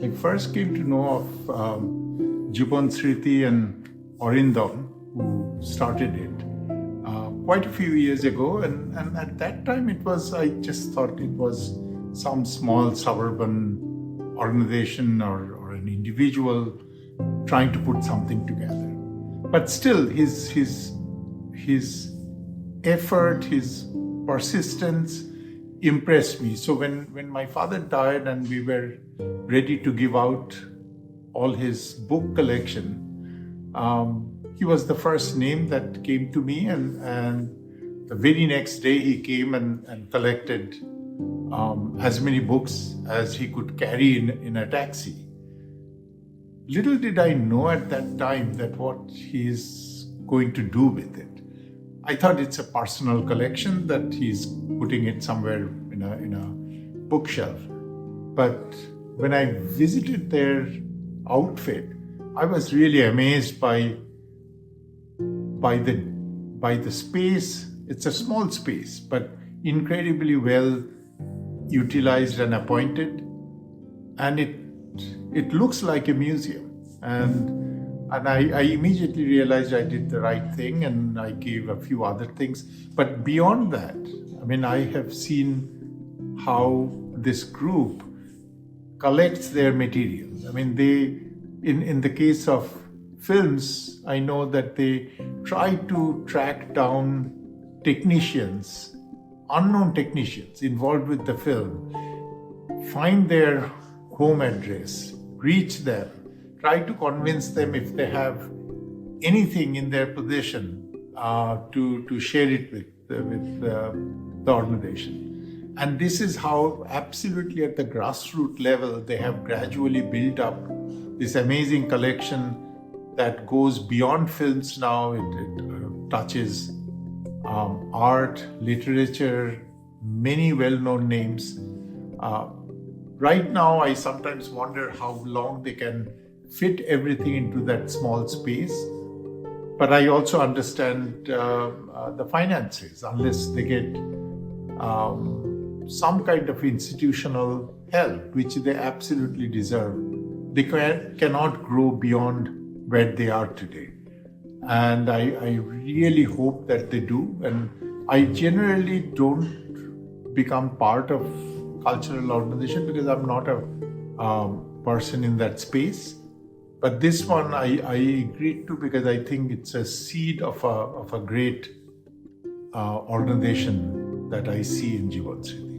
I first came to know of Jibansmriti and Arindam, who started it quite a few years ago. And at that time, I just thought it was some small suburban organization or an individual trying to put something together. But still, his effort, his persistence impressed me. So when my father died and we were ready to give out all his book collection, he was the first name that came to me, and the very next day he came and collected as many books as he could carry in a taxi. Little did I know at that time that what he's going to do with it. I thought it's a personal collection that he's putting it somewhere in a bookshelf. But when I visited their outfit, I was really amazed by the space. It's a small space, but incredibly well utilized and appointed, and it looks like a museum. And I immediately realized I did the right thing, and I gave a few other things. But beyond that, I have seen how this group collects their materials. They, in the case of films, I know that they try to track down technicians, unknown technicians involved with the film, find their home address, reach them, try to convince them if they have anything in their possession to share it with the organization. And this is how absolutely at the grassroots level they have gradually built up this amazing collection that goes beyond films now. It touches art, literature, many well-known names. Right now, I sometimes wonder how long they can fit everything into that small space. But I also understand the finances. Unless they get some kind of institutional help, which they absolutely deserve, they cannot grow beyond where they are today. And I really hope that they do. And I generally don't become part of cultural organization because I'm not a person in that space. But this one I agreed to because I think it's a seed of a great organization that I see in Jibansmriti.